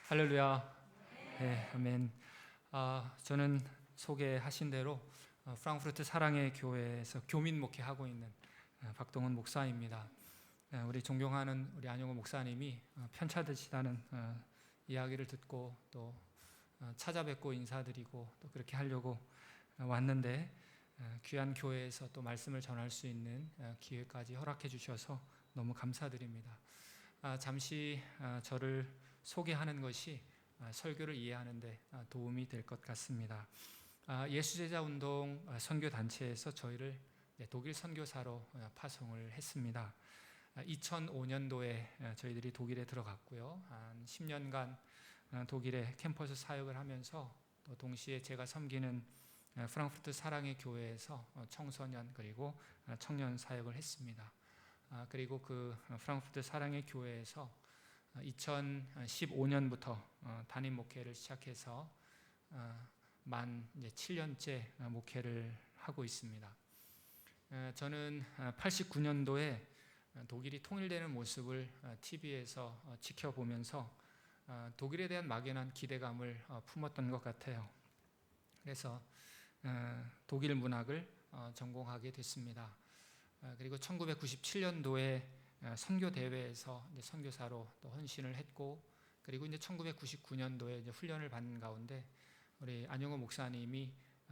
할렐루야. 네, 아멘. 저는 소개하신 대로 프랑크푸르트 사랑의 교회에서 교민 목회하고 있는 박동훈 목사입니다. 우리 존경하는 우리 안영호 목사님이 편찮으시다는 이야기를 듣고 또 찾아뵙고 인사드리고 또 그렇게 하려고 왔는데 귀한 교회에서 또 말씀을 전할 수 있는 기회까지 허락해 주셔서 너무 감사드립니다. 잠시 저를 소개하는 것이 설교를 이해하는 데 도움이 될 것 같습니다. 예수제자운동 선교단체에서 저희를 독일 선교사로 파송을 했습니다. 2005년도에 저희들이 독일에 들어갔고요. 한 10년간 독일에 캠퍼스 사역을 하면서 또 동시에 제가 섬기는 프랑크푸르트 사랑의 교회에서 청소년 그리고 청년 사역을 했습니다. 그리고 그 프랑크푸르트 사랑의 교회에서 2015년부터 담임 목회를 시작해서 만 이제 7년째 목회를 하고 있습니다. 저는 89년도에 독일이 통일되는 모습을 TV에서 지켜보면서 독일에 대한 막연한 기대감을 품었던 것 같아요. 그래서 독일 문학을 전공하게 됐습니다. 그리고 1997년도에 선교 대회에서 선교사로 또 헌신을 했고, 그리고 이제 1999년도에 이제 훈련을 받는 가운데 우리 안영호 목사님이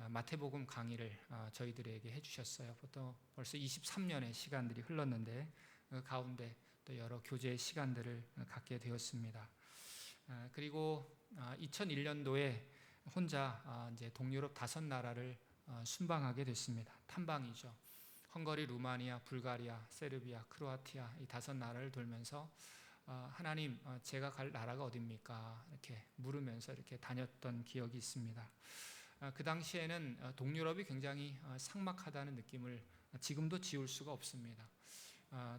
마태복음 강의를 저희들에게 해주셨어요. 보통 벌써 23년의 시간들이 흘렀는데 그 가운데 또 여러 교제의 시간들을 갖게 되었습니다. 그리고 2001년도에 혼자 이제 동유럽 5나라를 순방하게 됐습니다. 탐방이죠. 헝가리, 루마니아, 불가리아, 세르비아, 크로아티아 이 5나라를 돌면서 하나님, 제가 갈 나라가 어디입니까? 이렇게 물으면서 이렇게 다녔던 기억이 있습니다. 그 당시에는 동유럽이 굉장히 삭막하다는 느낌을 지금도 지울 수가 없습니다.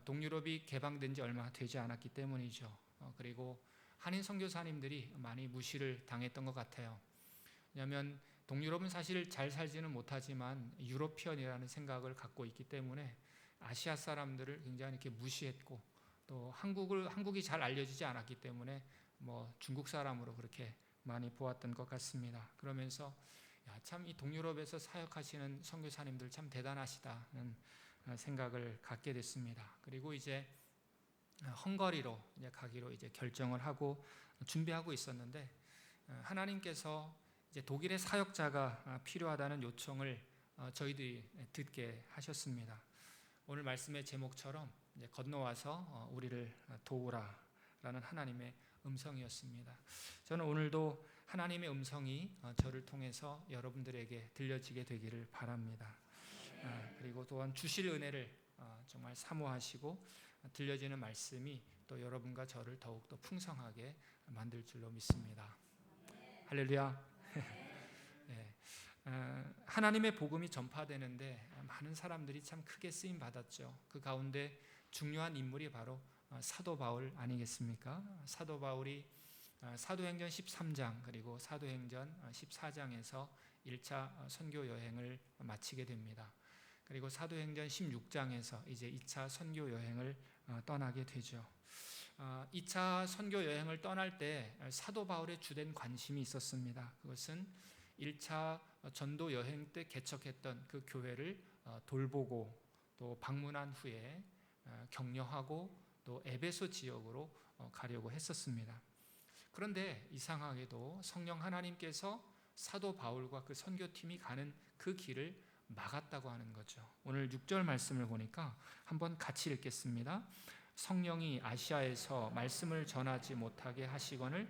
동유럽이 개방된 지 얼마 되지 않았기 때문이죠. 그리고 한인 선교사님들이 많이 무시를 당했던 것 같아요. 왜냐하면 동유럽은 사실 잘 살지는 못하지만 유러피언이라는 생각을 갖고 있기 때문에 아시아 사람들을 굉장히 이렇게 무시했고, 또 한국이 잘 알려지지 않았기 때문에 뭐 중국 사람으로 그렇게 많이 보았던 것 같습니다. 그러면서 참 이 동유럽에서 사역하시는 선교사님들 참 대단하시다는 생각을 갖게 됐습니다. 그리고 이제 헝가리로 이제 가기로 이제 결정을 하고 준비하고 있었는데 하나님께서 이제 독일의 사역자가 필요하다는 요청을 저희들이 듣게 하셨습니다. 오늘 말씀의 제목처럼 이제 건너와서 우리를 도우라라는 하나님의 음성이었습니다. 저는 오늘도 하나님의 음성이 저를 통해서 여러분들에게 들려지게 되기를 바랍니다. 그리고 또한 주실 은혜를 정말 사모하시고 들려지는 말씀이 또 여러분과 저를 더욱더 풍성하게 만들 줄로 믿습니다. 할렐루야. 네. 하나님의 복음이 전파되는데 많은 사람들이 참 크게 쓰임 받았죠. 그 가운데 중요한 인물이 바로 사도 바울 아니겠습니까? 사도 바울이 사도행전 13장 그리고 사도행전 14장에서 1차 선교 여행을 마치게 됩니다. 그리고 사도행전 16장에서 이제 2차 선교 여행을 떠나게 되죠. 2차 선교 여행을 떠날 때 사도 바울의 주된 관심이 있었습니다. 그것은 1차 전도 여행 때 개척했던 그 교회를 돌보고 또 방문한 후에 격려하고 또 에베소 지역으로 가려고 했었습니다. 그런데 이상하게도 성령 하나님께서 사도 바울과 그 선교팀이 가는 그 길을 막았다고 하는 거죠. 오늘 6절 말씀을 보니까 한번 같이 읽겠습니다. 성령이 아시아에서 말씀을 전하지 못하게 하시거늘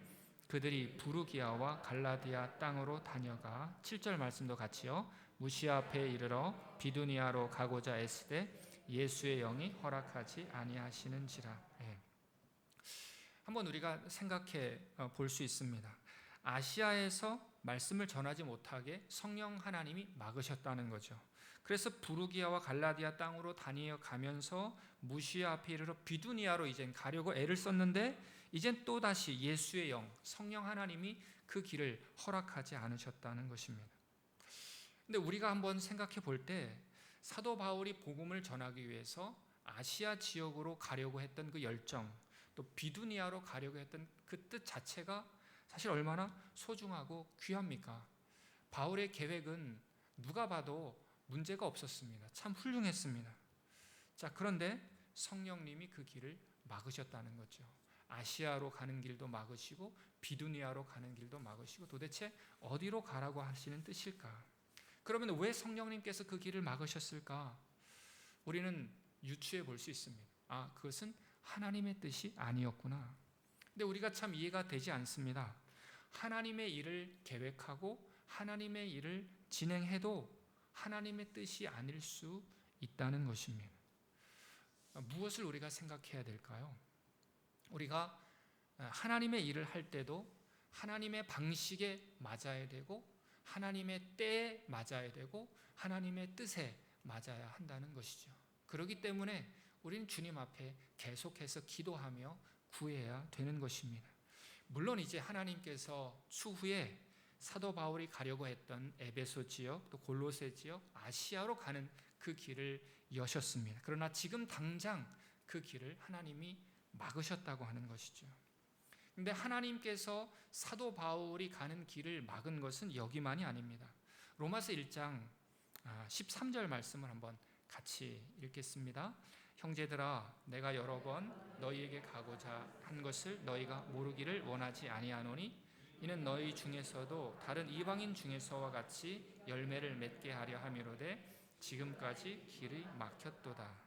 그들이 부르기아와 갈라디아 땅으로 다녀가 7절 말씀도 같이요. 무시아 앞에 이르러 비두니아로 가고자 애쓰되 예수의 영이 허락하지 아니하시는지라. 한번 우리가 생각해 볼 수 있습니다. 아시아에서 말씀을 전하지 못하게 성령 하나님이 막으셨다는 거죠. 그래서 부르기아와 갈라디아 땅으로 다니어 가면서 무시아 앞에 이르러 비두니아로 이젠 가려고 애를 썼는데 이젠 또다시 예수의 영, 성령 하나님이 그 길을 허락하지 않으셨다는 것입니다. 근데 우리가 한번 생각해 볼 때 사도 바울이 복음을 전하기 위해서 아시아 지역으로 가려고 했던 그 열정, 또 비두니아로 가려고 했던 그 뜻 자체가 사실 얼마나 소중하고 귀합니까? 바울의 계획은 누가 봐도 문제가 없었습니다. 참 훌륭했습니다. 자, 그런데 성령님이 그 길을 막으셨다는 거죠. 아시아로 가는 길도 막으시고 비두니아로 가는 길도 막으시고 도대체 어디로 가라고 하시는 뜻일까? 그러면 왜 성령님께서 그 길을 막으셨을까? 우리는 유추해 볼 수 있습니다. 아, 그것은 하나님의 뜻이 아니었구나. 근데 우리가 참 이해가 되지 않습니다. 하나님의 일을 계획하고 하나님의 일을 진행해도 하나님의 뜻이 아닐 수 있다는 것입니다. 무엇을 우리가 생각해야 될까요? 우리가 하나님의 일을 할 때도 하나님의 방식에 맞아야 되고 하나님의 때에 맞아야 되고 하나님의 뜻에 맞아야 한다는 것이죠. 그렇기 때문에 우리는 주님 앞에 계속해서 기도하며 구해야 되는 것입니다. 물론 이제 하나님께서 추후에 사도 바울이 가려고 했던 에베소 지역, 또 골로새 지역, 아시아로 가는 그 길을 여셨습니다. 그러나 지금 당장 그 길을 하나님이 막으셨다고 하는 것이죠. 그런데 하나님께서 사도 바울이 가는 길을 막은 것은 여기만이 아닙니다. 로마서 1장 13절 말씀을 한번 같이 읽겠습니다. 형제들아, 내가 여러 번 너희에게 가고자 한 것을 너희가 모르기를 원하지 아니하노니 이는 너희 중에서도 다른 이방인 중에서와 같이 열매를 맺게 하려 함이로되 지금까지 길이 막혔도다.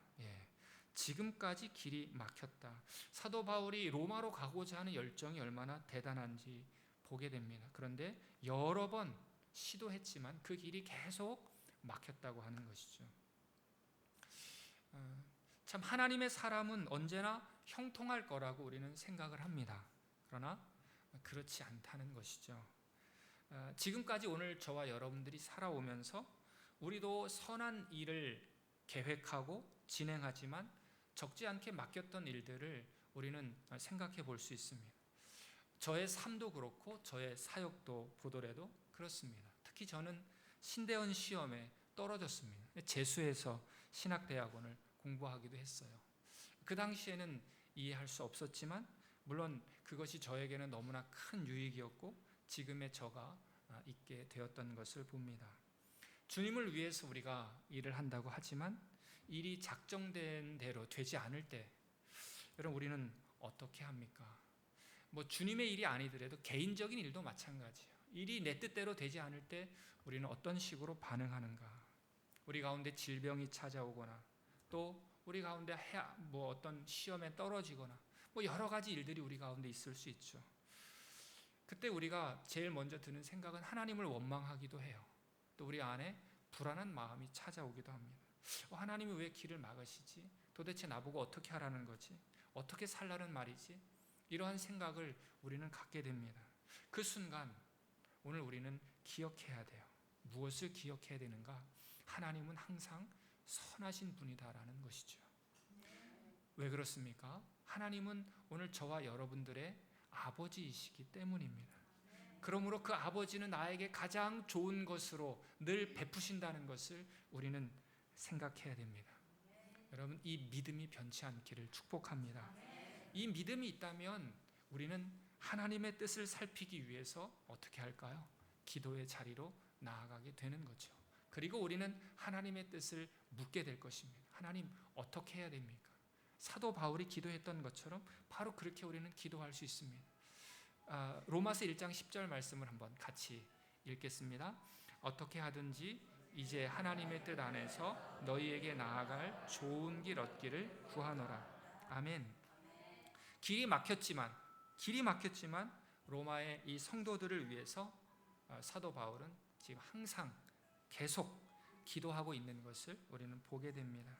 지금까지 길이 막혔다. 사도 바울이 로마로 가고자 하는 열정이 얼마나 대단한지 보게 됩니다. 그런데 여러 번 시도했지만 그 길이 계속 막혔다고 하는 것이죠. 참 하나님의 사람은 언제나 형통할 거라고 우리는 생각을 합니다. 그러나 그렇지 않다는 것이죠. 지금까지 오늘 저와 여러분들이 살아오면서 우리도 선한 일을 계획하고 진행하지만 적지 않게 맡겼던 일들을 우리는 생각해 볼 수 있습니다. 저의 삶도 그렇고 저의 사역도 보더라도 그렇습니다. 특히 저는 신대원 시험에 떨어졌습니다. 재수해서 신학대학원을 공부하기도 했어요. 그 당시에는 이해할 수 없었지만 물론 그것이 저에게는 너무나 큰 유익이었고 지금의 저가 있게 되었던 것을 봅니다. 주님을 위해서 우리가 일을 한다고 하지만 일이 작정된 대로 되지 않을 때 여러분 우리는 어떻게 합니까? 주님의 일이 아니더라도 개인적인 일도 마찬가지예요. 일이 내 뜻대로 되지 않을 때 우리는 어떤 식으로 반응하는가? 우리 가운데 질병이 찾아오거나 또 우리 가운데 어떤 시험에 떨어지거나 여러 가지 일들이 우리 가운데 있을 수 있죠. 그때 우리가 제일 먼저 드는 생각은 하나님을 원망하기도 해요. 또 우리 안에 불안한 마음이 찾아오기도 합니다. 하나님이 왜 길을 막으시지? 도대체 나보고 어떻게 하라는 거지? 어떻게 살라는 말이지? 이러한 생각을 우리는 갖게 됩니다. 그 순간 오늘 우리는 기억해야 돼요. 무엇을 기억해야 되는가? 하나님은 항상 선하신 분이다라는 것이죠. 왜 그렇습니까? 하나님은 오늘 저와 여러분들의 아버지이시기 때문입니다. 그러므로 그 아버지는 나에게 가장 좋은 것으로 늘 베푸신다는 것을 우리는 생각해야 됩니다. 여러분, 이 믿음이 변치 않기를 축복합니다. 이 믿음이 있다면 우리는 하나님의 뜻을 살피기 위해서 어떻게 할까요? 기도의 자리로 나아가게 되는 거죠. 그리고 우리는 하나님의 뜻을 묻게 될 것입니다. 하나님, 어떻게 해야 됩니까? 사도 바울이 기도했던 것처럼 바로 그렇게 우리는 기도할 수 있습니다. 로마서 1장 10절 말씀을 한번 같이 읽겠습니다. 어떻게 하든지 이제 하나님의 뜻 안에서 너희에게 나아갈 좋은 길 얻기를 구하노라. 아멘. 길이 막혔지만 로마의 이 성도들을 위해서 사도 바울은 지금 항상 계속 기도하고 있는 것을 우리는 보게 됩니다.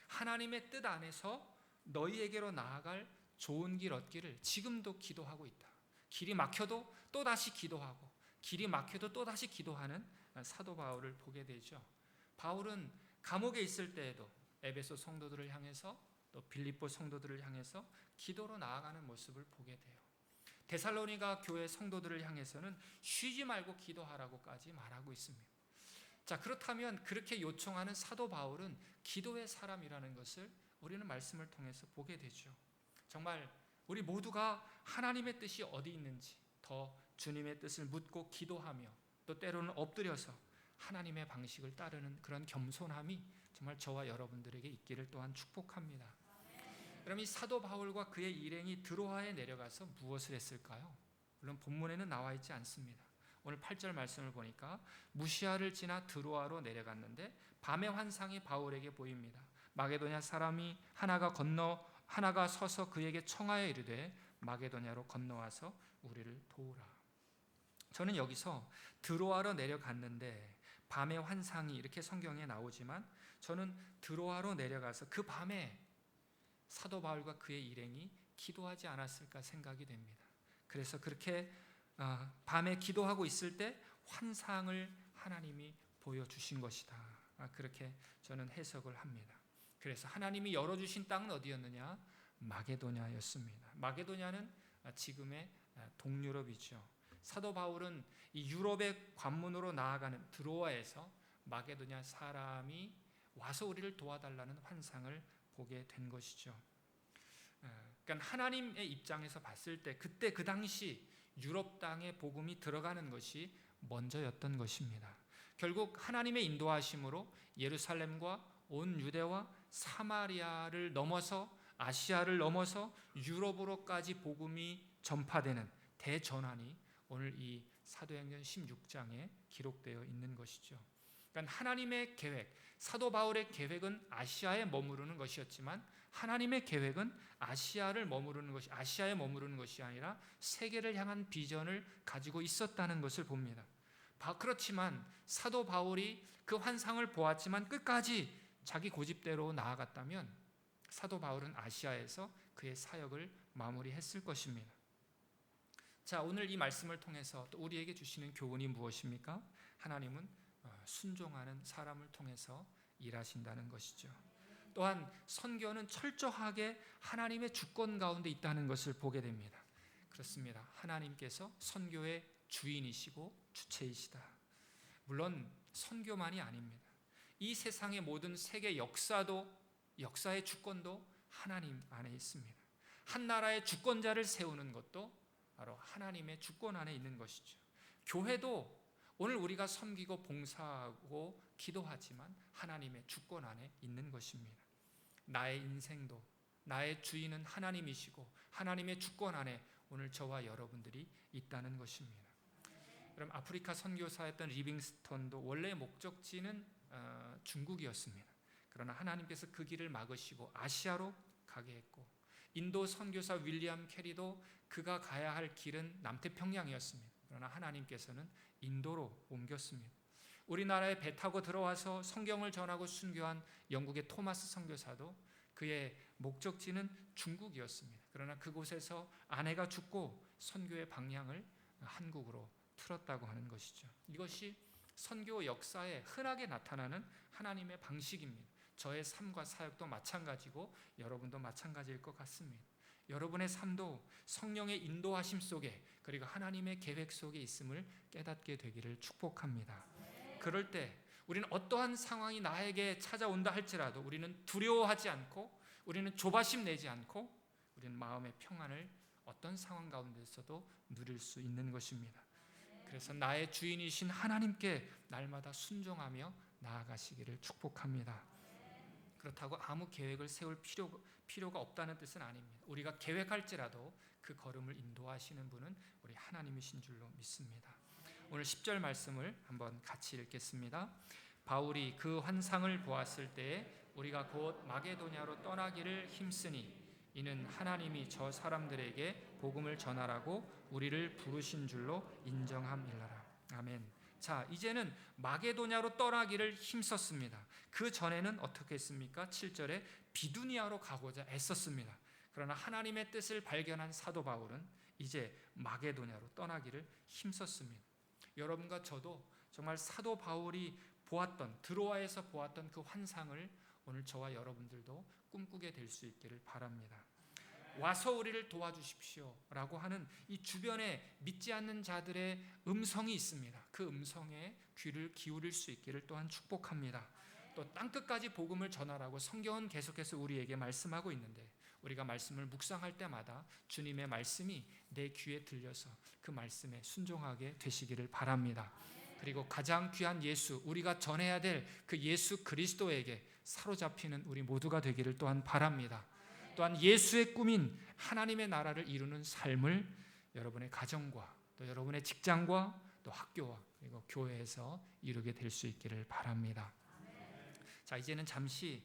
하나님의 뜻 안에서 너희에게로 나아갈 좋은 길 얻기를 지금도 기도하고 있다. 길이 막혀도 또다시 기도하고 길이 막혀도 또다시 기도하는 사도 바울을 보게 되죠. 바울은 감옥에 있을 때에도 에베소 성도들을 향해서 또 빌립보 성도들을 향해서 기도로 나아가는 모습을 보게 돼요. 데살로니가 교회 성도들을 향해서는 쉬지 말고 기도하라고까지 말하고 있습니다. 자, 그렇다면 그렇게 요청하는 사도 바울은 기도의 사람이라는 것을 우리는 말씀을 통해서 보게 되죠. 정말 우리 모두가 하나님의 뜻이 어디 있는지 더 더 주님의 뜻을 묻고 기도하며 또 때로는 엎드려서 하나님의 방식을 따르는 그런 겸손함이 정말 저와 여러분들에게 있기를 또한 축복합니다. 그럼 이 사도 바울과 그의 일행이 드로아에 내려가서 무엇을 했을까요? 물론 본문에는 나와 있지 않습니다. 오늘 8절 말씀을 보니까 무시아를 지나 드로아로 내려갔는데 밤의 환상이 바울에게 보입니다. 마게도냐 사람이 하나가 서서 그에게 청하여 이르되 마게도냐로 건너와서 우리를 도우라. 저는 여기서 드로아로 내려갔는데 밤의 환상이 이렇게 성경에 나오지만 저는 드로아로 내려가서 그 밤에 사도 바울과 그의 일행이 기도하지 않았을까 생각이 됩니다. 그래서 그렇게 밤에 기도하고 있을 때 환상을 하나님이 보여주신 것이다. 그렇게 저는 해석을 합니다. 그래서 하나님이 열어주신 땅은 어디였느냐? 마게도냐였습니다. 마게도냐는 지금의 동유럽이죠. 사도 바울은 이 유럽의 관문으로 나아가는 드로아에서 마게도냐 사람이 와서 우리를 도와달라는 환상을 보게 된 것이죠. 그러니까 하나님의 입장에서 봤을 때 그때 그 당시 유럽 땅에 복음이 들어가는 것이 먼저였던 것입니다. 결국 하나님의 인도하심으로 예루살렘과 온 유대와 사마리아를 넘어서 아시아를 넘어서 유럽으로까지 복음이 전파되는 대전환이 오늘 이 사도행전 16장에 기록되어 있는 것이죠. 그러니까 하나님의 계획, 사도 바울의 계획은 아시아에 머무르는 것이었지만 하나님의 계획은 아시아에 머무르는 것이 아니라 세계를 향한 비전을 가지고 있었다는 것을 봅니다. 그렇지만 사도 바울이 그 환상을 보았지만 끝까지 자기 고집대로 나아갔다면 사도 바울은 아시아에서 그의 사역을 마무리했을 것입니다. 자, 오늘 이 말씀을 통해서 또 우리에게 주시는 교훈이 무엇입니까? 하나님은 순종하는 사람을 통해서 일하신다는 것이죠. 또한 선교는 철저하게 하나님의 주권 가운데 있다는 것을 보게 됩니다. 그렇습니다. 하나님께서 선교의 주인이시고 주체이시다. 물론 선교만이 아닙니다. 이 세상의 모든 세계 역사의 주권도 하나님 안에 있습니다. 한 나라의 주권자를 세우는 것도 바로 하나님의 주권 안에 있는 것이죠. 교회도 오늘 우리가 섬기고 봉사하고 기도하지만 하나님의 주권 안에 있는 것입니다. 나의 인생도 나의 주인은 하나님이시고 하나님의 주권 안에 오늘 저와 여러분들이 있다는 것입니다. 그럼 아프리카 선교사였던 리빙스턴도 원래 목적지는 중국이었습니다. 그러나 하나님께서 그 길을 막으시고 아시아로 가게 했고, 인도 선교사 윌리엄 캐리도 그가 가야 할 길은 남태평양이었습니다. 그러나 하나님께서는 인도로 옮겼습니다. 우리나라에 배 타고 들어와서 성경을 전하고 순교한 영국의 토마스 선교사도 그의 목적지는 중국이었습니다. 그러나 그곳에서 아내가 죽고 선교의 방향을 한국으로 틀었다고 하는 것이죠. 이것이 선교 역사에 흔하게 나타나는 하나님의 방식입니다. 저의 삶과 사역도 마찬가지고 여러분도 마찬가지일 것 같습니다. 여러분의 삶도 성령의 인도하심 속에 그리고 하나님의 계획 속에 있음을 깨닫게 되기를 축복합니다. 그럴 때 우리는 어떠한 상황이 나에게 찾아온다 할지라도 우리는 두려워하지 않고 우리는 조바심 내지 않고 우리는 마음의 평안을 어떤 상황 가운데서도 누릴 수 있는 것입니다. 그래서 나의 주인이신 하나님께 날마다 순종하며 나아가시기를 축복합니다. 그렇다고 아무 계획을 세울 필요가 없다는 뜻은 아닙니다. 우리가 계획할지라도 그 걸음을 인도하시는 분은 우리 하나님이신 줄로 믿습니다. 오늘 10절 말씀을 한번 같이 읽겠습니다. 바울이 그 환상을 보았을 때에 우리가 곧 마게도냐로 떠나기를 힘쓰니 이는 하나님이 저 사람들에게 복음을 전하라고 우리를 부르신 줄로 인정함일라라. 아멘. 자, 이제는 마게도냐로 떠나기를 힘썼습니다. 그 전에는 어떻게 했습니까? 7절에 비두니아로 가고자 애썼습니다. 그러나 하나님의 뜻을 발견한 사도 바울은 이제 마게도냐로 떠나기를 힘썼습니다. 여러분과 저도 정말 사도 바울이 드로아에서 보았던 그 환상을 오늘 저와 여러분들도 꿈꾸게 될 수 있기를 바랍니다. 와서 우리를 도와주십시오 라고 하는 이 주변에 믿지 않는 자들의 음성이 있습니다. 그 음성에 귀를 기울일 수 있기를 또한 축복합니다. 또 땅끝까지 복음을 전하라고 성경은 계속해서 우리에게 말씀하고 있는데 우리가 말씀을 묵상할 때마다 주님의 말씀이 내 귀에 들려서 그 말씀에 순종하게 되시기를 바랍니다. 그리고 가장 귀한 예수, 우리가 전해야 될 그 예수 그리스도에게 사로잡히는 우리 모두가 되기를 또한 바랍니다. 또한 예수의 꿈인 하나님의 나라를 이루는 삶을 여러분의 가정과 또 여러분의 직장과 또 학교와 그리고 교회에서 이루게 될 수 있기를 바랍니다. 자, 이제는 잠시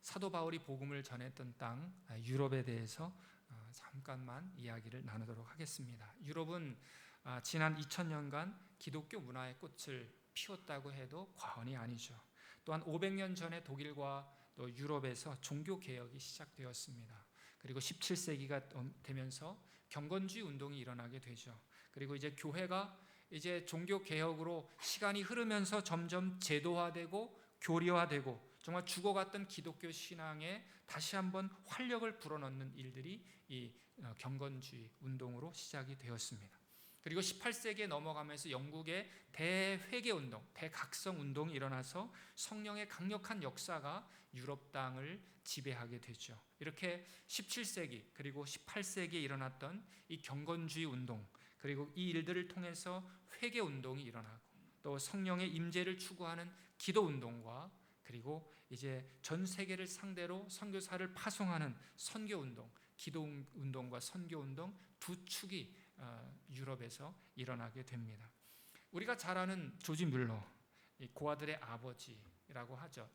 사도 바울이 복음을 전했던 땅 유럽에 대해서 잠깐만 이야기를 나누도록 하겠습니다. 유럽은 지난 2000년간 기독교 문화의 꽃을 피웠다고 해도 과언이 아니죠. 또한 500년 전에 독일과 또 유럽에서 종교 개혁이 시작되었습니다. 그리고 17세기가 되면서 경건주의 운동이 일어나게 되죠. 그리고 이제 교회가 이제 종교 개혁으로 시간이 흐르면서 점점 제도화되고 교리화되고 정말 죽어갔던 기독교 신앙에 다시 한번 활력을 불어넣는 일들이 이 경건주의 운동으로 시작이 되었습니다. 그리고 18세기에 넘어가면서 영국의 대회개운동, 대각성운동이 일어나서 성령의 강력한 역사가 유럽 땅을 지배하게 되죠. 이렇게 17세기 그리고 18세기에 일어났던 이 경건주의 운동, 그리고 이 일들을 통해서 회개운동이 일어나고 또 성령의 임재를 추구하는 기도운동과 그리고 이제 전 세계를 상대로 선교사를 파송하는 선교운동, 기도운동과 선교운동 두 축이 유럽에서 일어나게 됩니다. 우리가 잘 아는 조지 뮬러, 고아들의 아버지라고 하죠.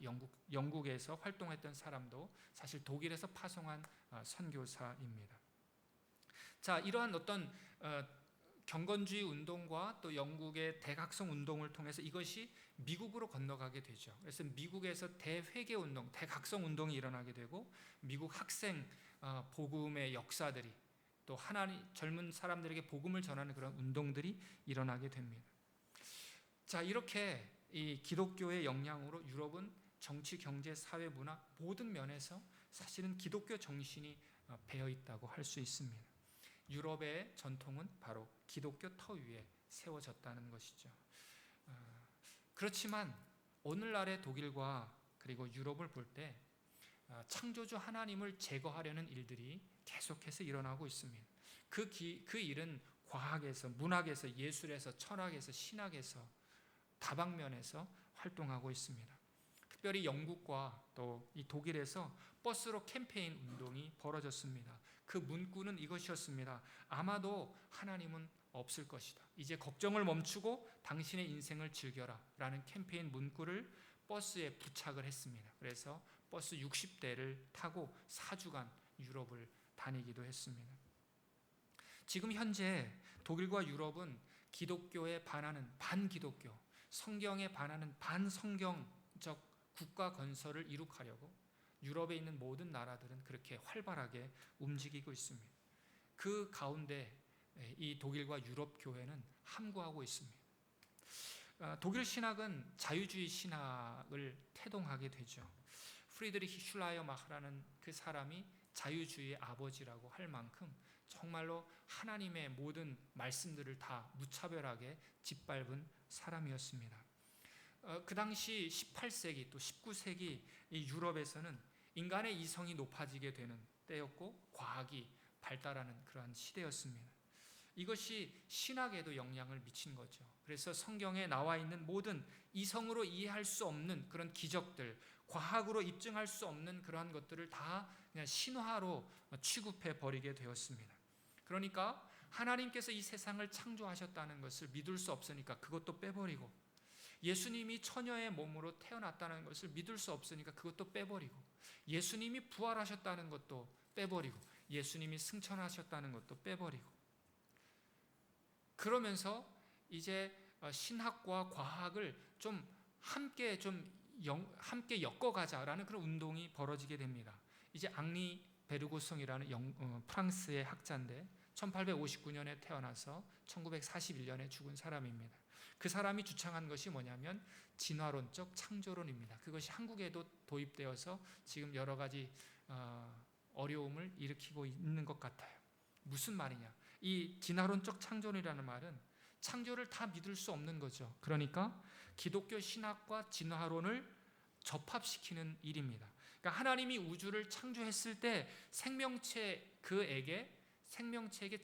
영국에서 활동했던 사람도 사실 독일에서 파송한 선교사입니다. 자, 이러한 어떤 경건주의 운동과 또 영국의 대각성 운동을 통해서 이것이 미국으로 건너가게 되죠. 그래서 미국에서 대회개 운동, 대각성 운동이 일어나게 되고 미국 학생 복음의 역사들이 또 하나님 젊은 사람들에게 복음을 전하는 그런 운동들이 일어나게 됩니다. 자, 이렇게 이 기독교의 영향으로 유럽은 정치, 경제, 사회, 문화 모든 면에서 사실은 기독교 정신이 배어 있다고 할 수 있습니다. 유럽의 전통은 바로 기독교 터 위에 세워졌다는 것이죠. 그렇지만 오늘날의 독일과 그리고 유럽을 볼 때 창조주 하나님을 제거하려는 일들이 계속해서 일어나고 있습니다. 그 일은 과학에서, 문학에서, 예술에서, 철학에서, 신학에서, 다방면에서 활동하고 있습니다. 특별히 영국과 또 이 독일에서 버스로 캠페인 운동이 벌어졌습니다. 그 문구는 이것이었습니다. 아마도 하나님은 없을 것이다. 이제 걱정을 멈추고 당신의 인생을 즐겨라 라는 캠페인 문구를 버스에 부착을 했습니다. 그래서 버스 60대를 타고 4주간 유럽을 다니기도 했습니다. 지금 현재 독일과 유럽은 기독교에 반하는 반기독교, 성경에 반하는 반성경적 국가 건설을 이룩하려고 유럽에 있는 모든 나라들은 그렇게 활발하게 움직이고 있습니다. 그 가운데 이 독일과 유럽 교회는 함구하고 있습니다. 독일 신학은 자유주의 신학을 태동하게 되죠. 프리드리히 슐라이어마흐라는 그 사람이 자유주의의 아버지라고 할 만큼 정말로 하나님의 모든 말씀들을 다 무차별하게 짓밟은 사람이었습니다. 그 당시 18세기 또 19세기 이 유럽에서는 인간의 이성이 높아지게 되는 때였고 과학이 발달하는 그러한 시대였습니다. 이것이 신학에도 영향을 미친 거죠. 그래서 성경에 나와 있는 모든 이성으로 이해할 수 없는 그런 기적들, 과학으로 입증할 수 없는 그러한 것들을 다 그냥 신화로 취급해 버리게 되었습니다. 그러니까 하나님께서 이 세상을 창조하셨다는 것을 믿을 수 없으니까 그것도 빼버리고, 예수님이 처녀의 몸으로 태어났다는 것을 믿을 수 없으니까 그것도 빼버리고, 예수님이 부활하셨다는 것도 빼버리고, 예수님이 승천하셨다는 것도 빼버리고, 그러면서 이제 신학과 과학을 좀 함께 엮어가자라는 그런 운동이 벌어지게 됩니다. 이제 앙리 베르고송이라는 프랑스의 학자인데 1859년에 태어나서 1941년에 죽은 사람입니다. 그 사람이 주창한 것이 뭐냐면 진화론적 창조론입니다. 그것이 한국에도 도입되어서 지금 여러 가지 어려움을 일으키고 있는 것 같아요. 무슨 말이냐? 이 진화론적 창조론이라는 말은 창조를 다 믿을 수 없는 거죠. 그러니까 기독교 신학과 진화론을 접합시키는 일입니다. 그러니까 하나님이 우주를 창조했을 때 생명체에게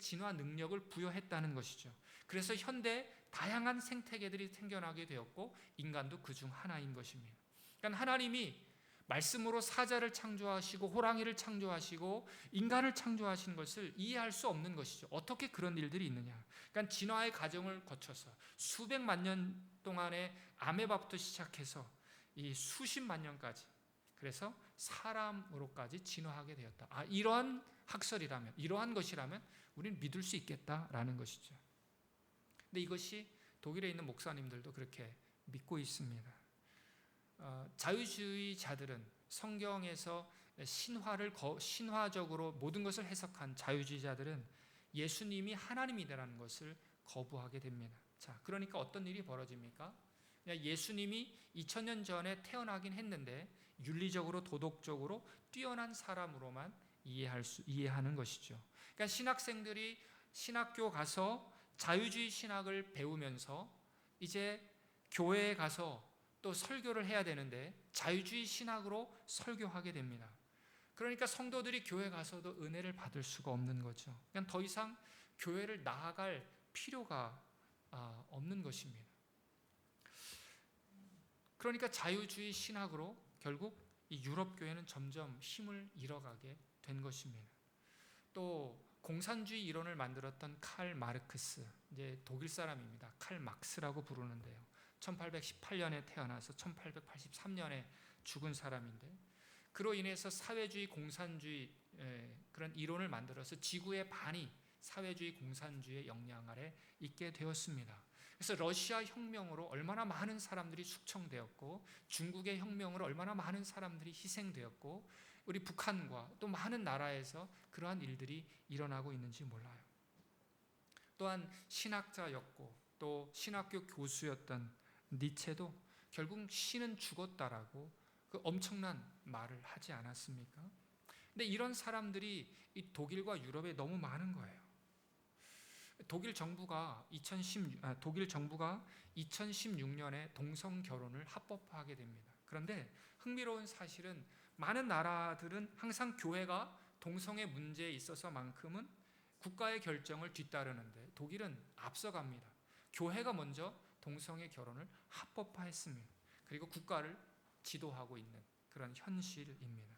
진화 능력을 부여했다는 것이죠. 그래서 현대 다양한 생태계들이 생겨나게 되었고 인간도 그중 하나인 것입니다. 그러니까 하나님이 말씀으로 사자를 창조하시고 호랑이를 창조하시고 인간을 창조하신 것을 이해할 수 없는 것이죠. 어떻게 그런 일들이 있느냐. 그러니까 진화의 과정을 거쳐서 수백만 년 동안의 아메바부터 시작해서 이 수십만 년까지, 그래서 사람으로까지 진화하게 되었다. 이러한 학설이라면, 이러한 것이라면 우리는 믿을 수 있겠다라는 것이죠. 근데 이것이 독일에 있는 목사님들도 그렇게 믿고 있습니다. 자유주의자들은 성경에서 신화적으로 모든 것을 해석한 자유주의자들은 예수님이 하나님이라는 것을 거부하게 됩니다. 자, 그러니까 어떤 일이 벌어집니까? 예수님이 2000년 전에 태어나긴 했는데 윤리적으로 도덕적으로 뛰어난 사람으로만 이해하는 것이죠. 그러니까 신학생들이 신학교 가서 자유주의 신학을 배우면서 이제 교회에 가서 또 설교를 해야 되는데 자유주의 신학으로 설교하게 됩니다. 그러니까 성도들이 교회 가서도 은혜를 받을 수가 없는 거죠. 그냥 더 이상 교회를 나아갈 필요가 없는 것입니다. 그러니까 자유주의 신학으로 결국 이 유럽 교회는 점점 힘을 잃어가게 된 것입니다. 또 공산주의 이론을 만들었던 칼 마르크스, 이제 독일 사람입니다. 칼 막스라고 부르는데요. 1818년에 태어나서 1883년에 죽은 사람인데, 그로 인해서 사회주의 공산주의 그런 이론을 만들어서 지구의 반이 사회주의 공산주의의 영향 아래 있게 되었습니다. 그래서 러시아 혁명으로 얼마나 많은 사람들이 숙청되었고, 중국의 혁명으로 얼마나 많은 사람들이 희생되었고, 우리 북한과 또 많은 나라에서 그러한 일들이 일어나고 있는지 몰라요. 또한 신학자였고 또 신학교 교수였던 니체도 결국 신은 죽었다라고 그 엄청난 말을 하지 않았습니까? 근데 이런 사람들이 이 독일과 유럽에 너무 많은 거예요. 독일 정부가 2016년에 동성 결혼을 합법화하게 됩니다. 그런데 흥미로운 사실은 많은 나라들은 항상 교회가 동성애 문제에 있어서만큼은 국가의 결정을 뒤따르는데 독일은 앞서갑니다. 교회가 먼저 동성애 결혼을 합법화했습니다. 그리고 국가를 지도하고 있는 그런 현실입니다.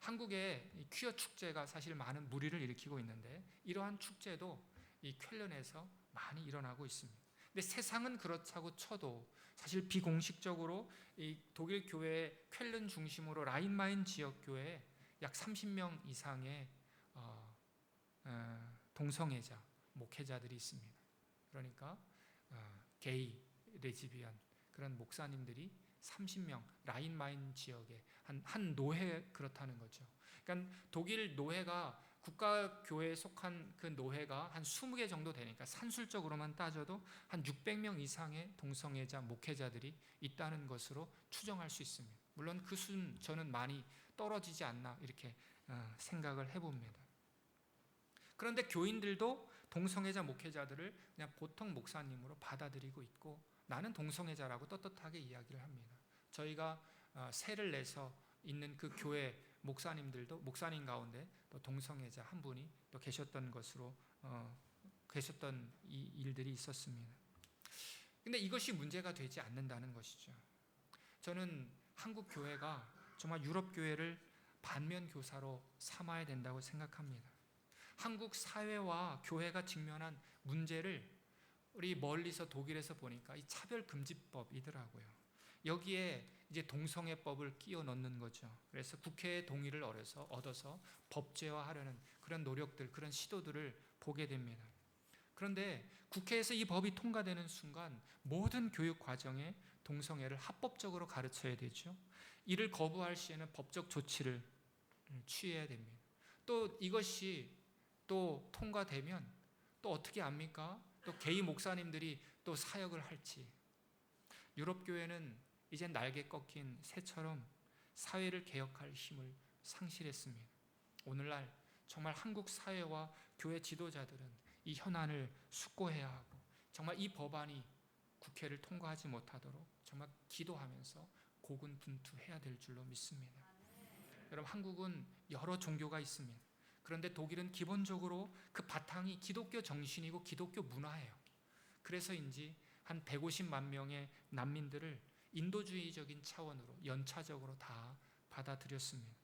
한국의 퀴어 축제가 사실 많은 물의를 일으키고 있는데 이러한 축제도 이 쾰른에서 많이 일어나고 있습니다. 근데 세상은 그렇다고 쳐도 사실 비공식적으로 이 독일 교회 쾰른 중심으로 라인마인 지역 교회에 약 30명 이상의 동성애자 목회자들이 있습니다. 그러니까 게이, 레즈비언 그런 목사님들이 30명 라인마인 지역에 한 노회 그렇다는 거죠. 그러니까 독일 노회가 국가교회에 속한 그 노회가 한 20개 정도 되니까 산술적으로만 따져도 한 600명 이상의 동성애자 목회자들이 있다는 것으로 추정할 수 있습니다. 물론 그 수는 저는 많이 떨어지지 않나 이렇게 생각을 해봅니다. 그런데 교인들도 동성애자 목회자들을 그냥 보통 목사님으로 받아들이고 있고 나는 동성애자라고 떳떳하게 이야기를 합니다. 저희가 세를 내서 있는 그 교회 목사님들도 목사님 가운데 또 동성애자 한 분이 또 계셨던 것으로 계셨던 이 일들이 있었습니다. 근데 이것이 문제가 되지 않는다는 것이죠. 저는 한국 교회가 정말 유럽 교회를 반면 교사로 삼아야 된다고 생각합니다. 한국 사회와 교회가 직면한 문제를 우리 멀리서 독일에서 보니까 이 차별금지법이더라고요. 여기에 이제 동성애법을 끼워 넣는 거죠. 그래서 국회의 동의를 얻어서 법제화하려는 그런 노력들, 그런 시도들을 보게 됩니다. 그런데 국회에서 이 법이 통과되는 순간 모든 교육 과정에 동성애를 합법적으로 가르쳐야 되죠. 이를 거부할 시에는 법적 조치를 취해야 됩니다. 또 이것이 또 통과되면 또 어떻게 합니까? 또 게이 목사님들이 또 사역을 할지. 유럽 교회는 이제 날개 꺾인 새처럼 사회를 개혁할 힘을 상실했습니다. 오늘날 정말 한국 사회와 교회 지도자들은 이 현안을 숙고해야 하고 정말 이 법안이 국회를 통과하지 못하도록 정말 기도하면서 고군분투해야 될 줄로 믿습니다. 여러분, 한국은 여러 종교가 있습니다. 그런데 독일은 기본적으로 그 바탕이 기독교 정신이고 기독교 문화예요. 그래서인지 한 150만 명의 난민들을 인도주의적인 차원으로 연차적으로 다 받아들였습니다.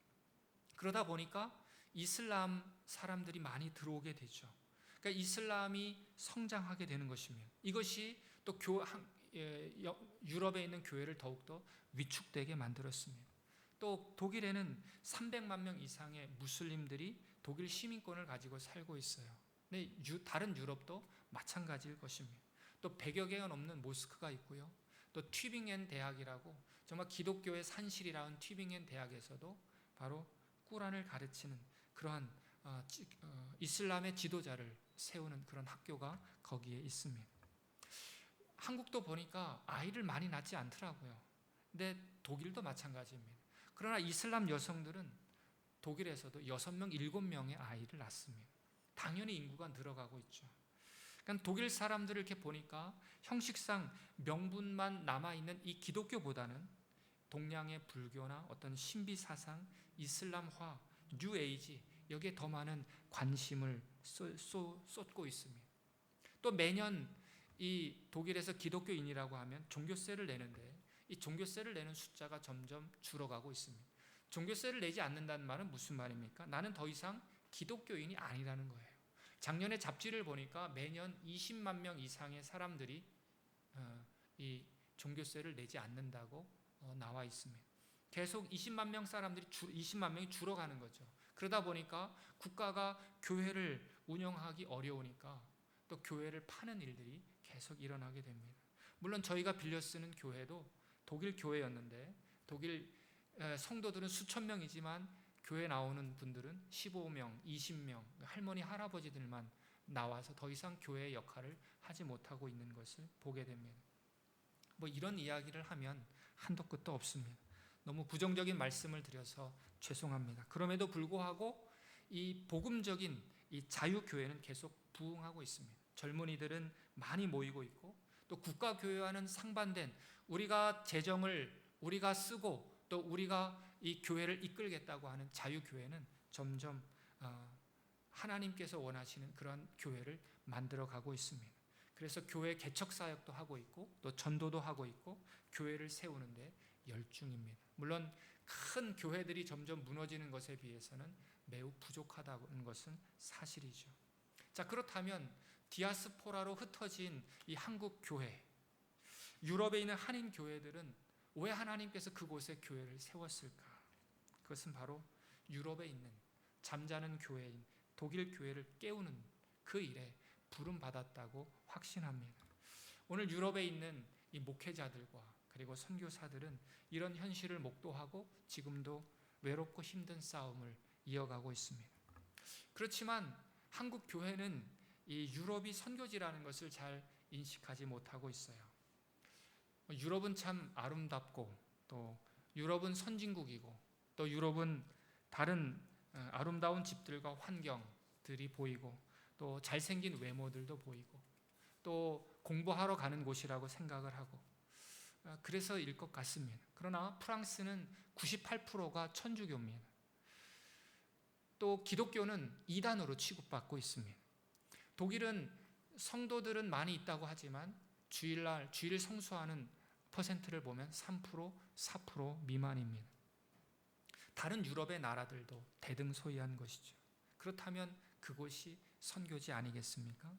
그러다 보니까 이슬람 사람들이 많이 들어오게 되죠. 그러니까 이슬람이 성장하게 되는 것입니다. 이것이 또 유럽에 있는 교회를 더욱더 위축되게 만들었습니다. 또 독일에는 300만 명 이상의 무슬림들이 독일 시민권을 가지고 살고 있어요. 근데 다른 유럽도 마찬가지일 것입니다. 또 100여 개가 넘는 모스크가 있고요. 또 튜빙엔 대학이라고 정말 기독교의 산실이라는 튜빙엔 대학에서도 바로 꾸란을 가르치는 그러한 이슬람의 지도자를 세우는 그런 학교가 거기에 있습니다. 한국도 보니까 아이를 많이 낳지 않더라고요. 근데 독일도 마찬가지입니다. 그러나 이슬람 여성들은 독일에서도 6명, 7명의 아이를 낳습니다. 당연히 인구가 늘어가고 있죠. 그러니까 독일 사람들을 이렇게 보니까 형식상 명분만 남아있는 이 기독교보다는 동양의 불교나 어떤 신비 사상, 이슬람화, 뉴에이지, 여기에 더 많은 관심을 쏟고 있습니다. 또 매년 이 독일에서 기독교인이라고 하면 종교세를 내는데 이 종교세를 내는 숫자가 점점 줄어가고 있습니다. 종교세를 내지 않는다는 말은 무슨 말입니까? 나는 더 이상 기독교인이 아니라는 거예요. 작년에 잡지를 보니까 매년 20만 명 이상의 사람들이 이 종교세를 내지 않는다고 나와 있습니다. 계속 20만 명이 줄어가는 거죠. 그러다 보니까 국가가 교회를 운영하기 어려우니까 또 교회를 파는 일들이 계속 일어나게 됩니다. 물론 저희가 빌려 쓰는 교회도 독일 교회였는데 독일 성도들은 수천 명이지만 교회 나오는 분들은 15명, 20명, 할머니, 할아버지들만 나와서 더 이상 교회의 역할을 하지 못하고 있는 것을 보게 됩니다. 뭐 이런 이야기를 하면 한도 끝도 없습니다. 너무 부정적인 말씀을 드려서 죄송합니다. 그럼에도 불구하고 이 복음적인 이 자유교회는 계속 부흥하고 있습니다. 젊은이들은 많이 모이고 있고 또 국가교회와는 상반된 우리가 재정을 우리가 쓰고 또 우리가 이 교회를 이끌겠다고 하는 자유교회는 점점 하나님께서 원하시는 그런 교회를 만들어가고 있습니다. 그래서 교회 개척 사역도 하고 있고 또 전도도 하고 있고 교회를 세우는데 열중입니다. 물론 큰 교회들이 점점 무너지는 것에 비해서는 매우 부족하다는 것은 사실이죠. 자, 그렇다면 디아스포라로 흩어진 이 한국 교회, 유럽에 있는 한인 교회들은 왜 하나님께서 그곳에 교회를 세웠을까? 그것은 바로 유럽에 있는 잠자는 교회인 독일 교회를 깨우는 그 일에 부름받았다고 확신합니다. 오늘 유럽에 있는 이 목회자들과 그리고 선교사들은 이런 현실을 목도하고 지금도 외롭고 힘든 싸움을 이어가고 있습니다. 그렇지만 한국 교회는 이 유럽이 선교지라는 것을 잘 인식하지 못하고 있어요. 유럽은 참 아름답고 또 유럽은 선진국이고 또 유럽은 다른 아름다운 집들과 환경들이 보이고 또 잘생긴 외모들도 보이고 또 공부하러 가는 곳이라고 생각을 하고 그래서일 것 같습니다. 그러나 프랑스는 98%가 천주교입니다. 또 기독교는 이단으로 취급받고 있습니다. 독일은 성도들은 많이 있다고 하지만 주일 성수하는 퍼센트를 보면 3%, 4% 미만입니다. 다른 유럽의 나라들도 대등소이한 것이죠. 그렇다면 그곳이 선교지 아니겠습니까?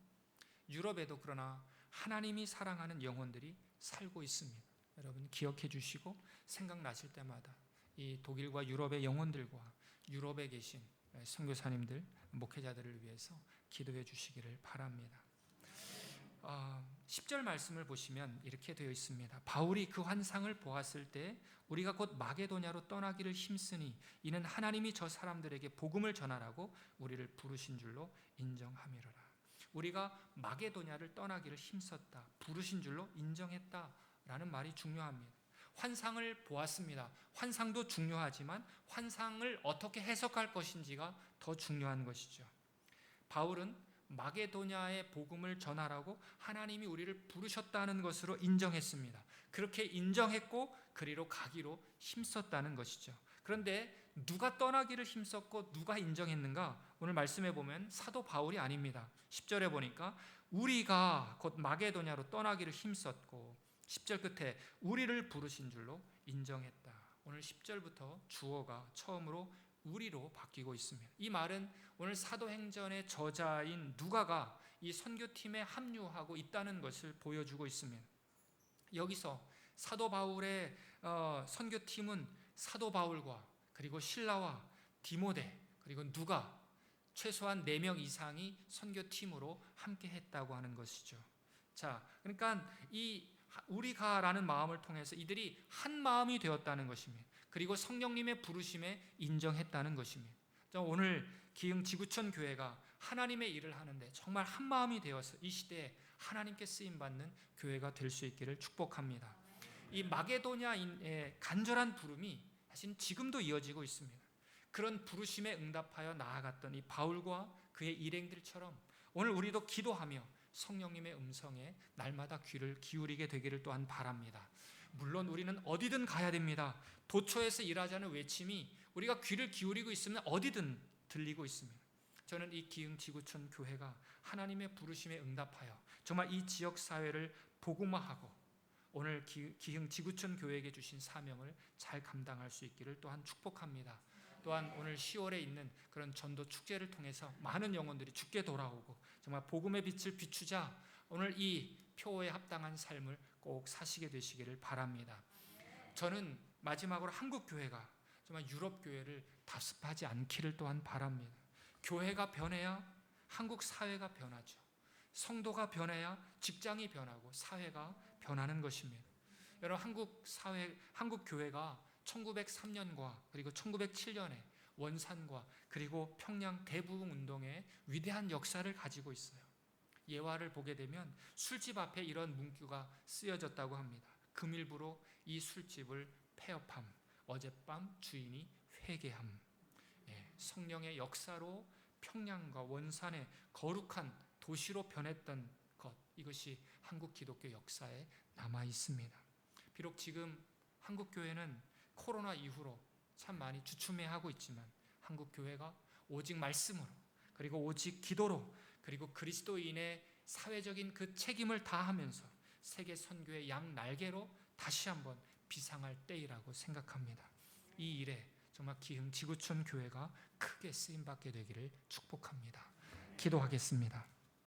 유럽에도 그러나 하나님이 사랑하는 영혼들이 살고 있습니다. 여러분 기억해 주시고 생각나실 때마다 이 독일과 유럽의 영혼들과 유럽에 계신 선교사님들, 목회자들을 위해서 기도해 주시기를 바랍니다. 10절 말씀을 보시면 이렇게 되어 있습니다. 바울이 그 환상을 보았을 때 우리가 곧 마게도냐로 떠나기를 힘쓰니 이는 하나님이 저 사람들에게 복음을 전하라고 우리를 부르신 줄로 인정함이로라. 우리가 마게도냐를 떠나기를 힘썼다, 부르신 줄로 인정했다라는 말이 중요합니다. 환상을 보았습니다. 환상도 중요하지만 환상을 어떻게 해석할 것인지가 더 중요한 것이죠. 바울은 마게도냐의 복음을 전하라고 하나님이 우리를 부르셨다는 것으로 인정했습니다. 그렇게 인정했고 그리로 가기로 힘썼다는 것이죠. 그런데 누가 떠나기를 힘썼고 누가 인정했는가? 오늘 말씀해 보면 사도 바울이 아닙니다. 10절에 보니까 우리가 곧 마게도냐로 떠나기를 힘썼고 10절 끝에 우리를 부르신 줄로 인정했다. 오늘 10절부터 주어가 처음으로 우리로 바뀌고 있습니다. 이 말은 오늘 사도행전의 저자인 누가가 이 선교팀에 합류하고 있다는 것을 보여주고 있습니다. 여기서 사도 바울의 선교팀은 사도 바울과 그리고 실라와 디모데 그리고 누가 최소한 4명 이상이 선교팀으로 함께 했다고 하는 것이죠. 자, 그러니까 이 우리가라는 마음을 통해서 이들이 한 마음이 되었다는 것입니다. 그리고 성령님의 부르심에 인정했다는 것입니다. 오늘 기흥 지구촌 교회가 하나님의 일을 하는데 정말 한 마음이 되어서 이 시대에 하나님께 쓰임 받는 교회가 될 수 있기를 축복합니다. 이 마게도냐인의 간절한 부름이 사실 지금도 이어지고 있습니다. 그런 부르심에 응답하여 나아갔던 이 바울과 그의 일행들처럼 오늘 우리도 기도하며 성령님의 음성에 날마다 귀를 기울이게 되기를 또한 바랍니다. 물론 우리는 어디든 가야 됩니다. 도처에서 일하자는 외침이 우리가 귀를 기울이고 있으면 어디든 들리고 있습니다. 저는 이 기흥 지구촌 교회가 하나님의 부르심에 응답하여 정말 이 지역 사회를 복음화하고 오늘 기흥 지구촌 교회에게 주신 사명을 잘 감당할 수 있기를 또한 축복합니다. 또한 오늘 10월에 있는 그런 전도 축제를 통해서 많은 영혼들이 주께 돌아오고 정말 복음의 빛을 비추자 오늘 이 표어에 합당한 삶을 꼭 사시게 되시기를 바랍니다. 저는 마지막으로 한국 교회가 정말 유럽 교회를 답습하지 않기를 또한 바랍니다. 교회가 변해야 한국 사회가 변하죠. 성도가 변해야 직장이 변하고 사회가 변하는 것입니다. 여러분 한국 교회가 1903년과 그리고 1907년에 원산과 그리고 평양 대부흥 운동의 위대한 역사를 가지고 있어요. 예화를 보게 되면 술집 앞에 이런 문구가 쓰여졌다고 합니다. 금일부로 이 술집을 폐업함, 어젯밤 주인이 회개함. 성령의 역사로 평양과 원산의 거룩한 도시로 변했던 것, 이것이 한국 기독교 역사에 남아 있습니다. 비록 지금 한국 교회는 코로나 이후로 참 많이 주춤해하고 있지만 한국 교회가 오직 말씀으로 그리고 오직 기도로 그리고 그리스도인의 사회적인 그 책임을 다하면서 세계 선교의 양 날개로 다시 한번 비상할 때이라고 생각합니다. 이 일에 정말 기흥 지구촌 교회가 크게 쓰임받게 되기를 축복합니다. 기도하겠습니다.